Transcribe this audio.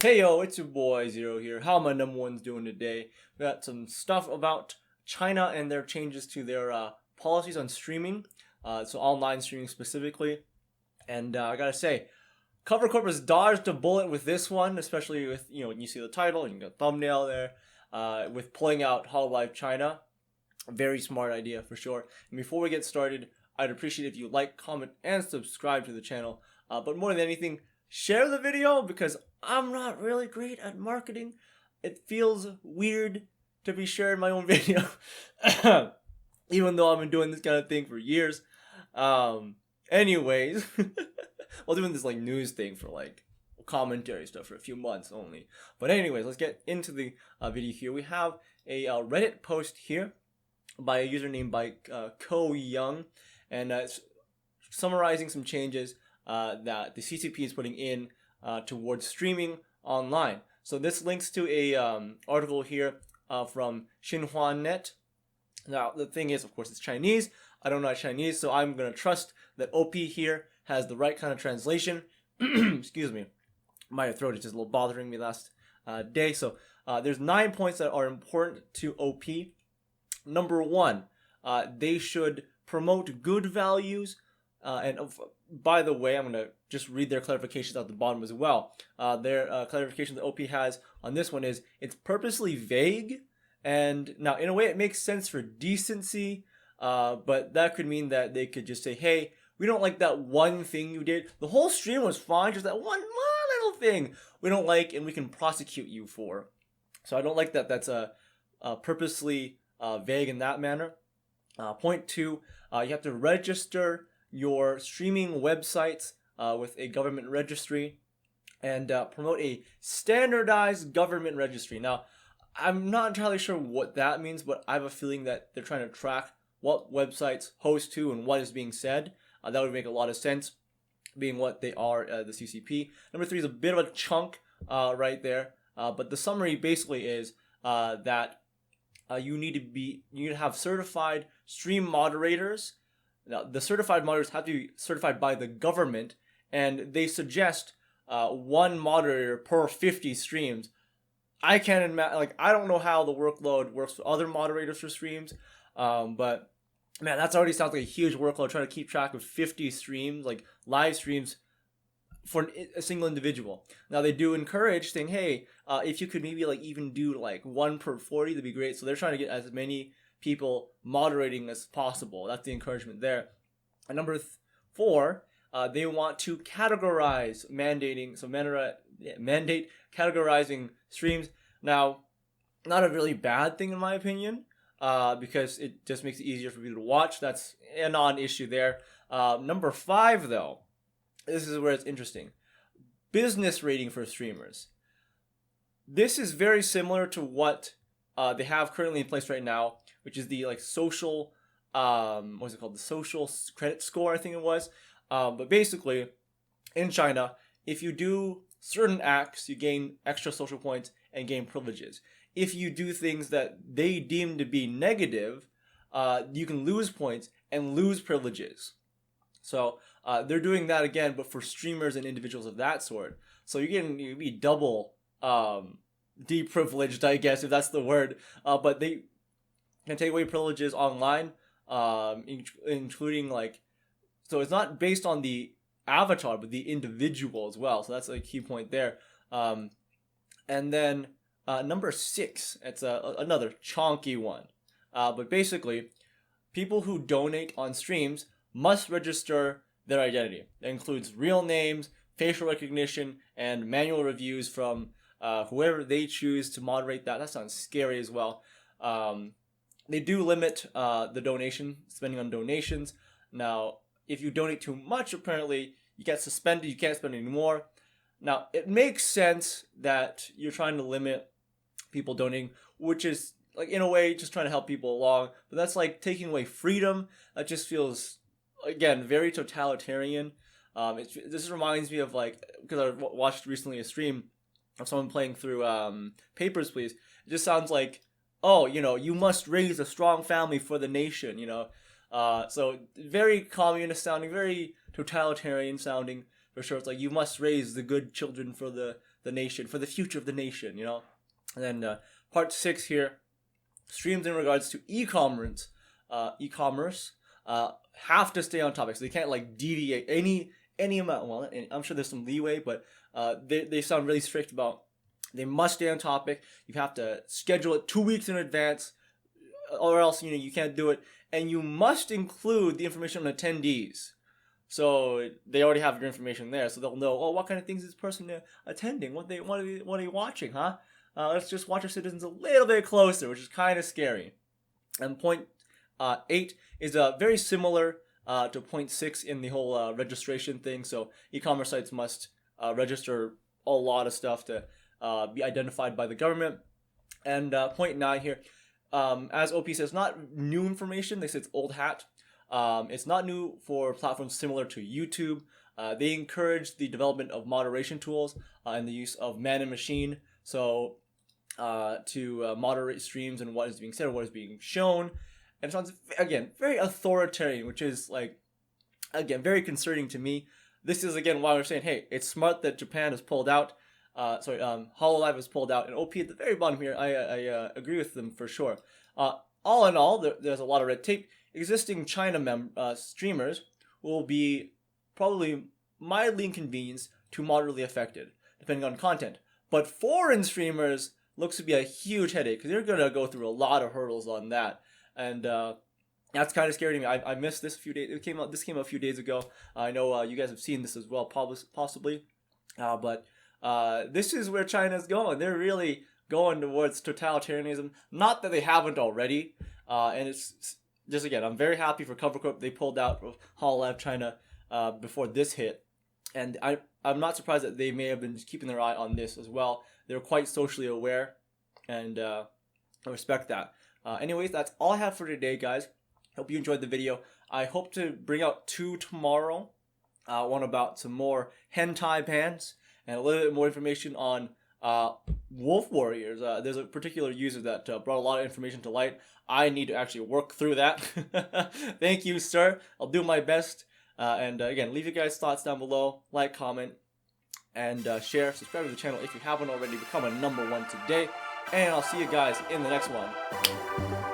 Hey yo, it's your boy Zero here. How my number one's doing today? We got some stuff about China and their changes to their policies on streaming, so online streaming specifically. And I gotta say, Cover Corp has dodged a bullet with this one, especially with when you see the title and you got thumbnail there, with pulling out Hololive China. Very smart idea for sure. And before we get started, I'd appreciate if you like, comment, and subscribe to the channel. But more than anything, share the video because I'm not really great at marketing. It feels weird to be sharing my own video, even though I've been doing this kind of thing for years. Anyways, well, doing this like news thing for like commentary stuff for a few months only. But anyways, let's get into the video here. We have a Reddit post here by a user named by Ko Young, and it's summarizing some changes that the CCP is putting in towards streaming online. So this links to a article here from Xinhua Net. Now the thing is, of course, it's Chinese. I don't know Chinese, so I'm gonna trust that OP here has the right kind of translation. Excuse me, my throat is just a little bothering me last day. So there's 9 points that are important to OP. Number one, they should promote good values. By the way, I'm going to just read their clarifications at the bottom as well. Their clarification that OP has on this one is it's purposely vague. And now, in a way, it makes sense for decency. But that could mean that they could just say, hey, we don't like that one thing you did. The whole stream was fine, just that one little thing we don't like and we can prosecute you for. So I don't like that that's purposely vague in that manner. Point two, you have to register your streaming websites with a government registry and promote a standardized government registry. Now, I'm not entirely sure what that means, but I have a feeling that they're trying to track what websites host to and what is being said. That would make a lot of sense, being what they are, the CCP. Number three is a bit of a chunk right there, but the summary basically is that you need to have certified stream moderators. Now, the certified moderators have to be certified by the government, and they suggest one moderator per 50 streams. I can't imagine, like, I don't know how the workload works for other moderators for streams, but man, that already sounds like a huge workload trying to keep track of 50 streams, like live streams for a single individual. Now they do encourage saying, hey, if you could maybe like even do like 1 per 40, that'd be great. So they're trying to get as many people moderating as possible. That's the encouragement there. And number four, they want to categorize mandate categorizing streams. Now, not a really bad thing in my opinion, because it just makes it easier for people to watch. That's a non-issue there. Number five, though, this is where it's interesting. Business rating for streamers. This is very similar to what they have currently in place right now, which is the like social, what's it called? The social credit score, I think it was. But basically, in China, if you do certain acts, you gain extra social points and gain privileges. If you do things that they deem to be negative, you can lose points and lose privileges. So they're doing that again, but for streamers and individuals of that sort. So you'd be double deprivileged, I guess, if that's the word. But they can take away privileges online, including like, so it's not based on the avatar, but the individual as well. So that's a key point there. And then number six, it's another chonky one. But basically, people who donate on streams must register their identity. That includes real names, facial recognition, and manual reviews from whoever they choose to moderate that. That sounds scary as well. They do limit the donation, spending on donations. Now, if you donate too much, apparently, you get suspended, you can't spend any more. Now, it makes sense that you're trying to limit people donating, which is, like, in a way, just trying to help people along. But that's like taking away freedom. That just feels, again, very totalitarian. This reminds me of, like, because I watched recently a stream of someone playing through Papers, Please. It just sounds like, oh, you must raise a strong family for the nation, So very communist sounding, very totalitarian sounding, for sure. It's like, you must raise the good children for the the nation, for the future of the nation, you know. And then part 6 here, streams in regards to e-commerce, have to stay on topic, so they can't like deviate any amount. Well, I'm sure there's some leeway, but they sound really strict about they must stay on topic. You have to schedule it 2 weeks in advance, or else you can't do it, and you must include the information on attendees. So they already have your information there, so they'll know, oh, what kind of things is this person attending? What are they watching, huh? Let's just watch our citizens a little bit closer, which is kind of scary. And point 8 is very similar to point 6 in the whole registration thing. So e-commerce sites must register a lot of stuff to be identified by the government. And point 9 here, as OP says, not new information. They say it's old hat. It's not new for platforms similar to YouTube. They encourage the development of moderation tools and the use of man and machine. So to moderate streams and what is being said or what is being shown. And it sounds, again, very authoritarian, which is, like, again, very concerning to me. This is, again, why we're saying, hey, it's smart that Japan has pulled out. Hololive has pulled out. And OP at the very bottom here, I agree with them for sure. All in all, there's a lot of red tape. Existing China streamers will be probably mildly inconvenienced to moderately affected, depending on content. But foreign streamers looks to be a huge headache, because they're going to go through a lot of hurdles on that. And that's kind of scary to me. I missed this a few days. This came out a few days ago. I know you guys have seen this as well, possibly. But this is where China's going. They're really going towards totalitarianism. Not that they haven't already. And it's just, again, I'm very happy for Cover Corp. They pulled out of Hololive China before this hit. And I'm not surprised that they may have been keeping their eye on this as well. They're quite socially aware. And I respect that. Anyways, that's all I have for today, guys. Hope you enjoyed the video. I hope to bring out 2 tomorrow. One about some more hentai pants and a little bit more information on Wolf Warriors. There's a particular user that brought a lot of information to light. I need to actually work through that. Thank you, sir. I'll do my best. And again, leave your guys' thoughts down below. Like, comment, and share. Subscribe to the channel if you haven't already. Become a #1 today. And I'll see you guys in the next one.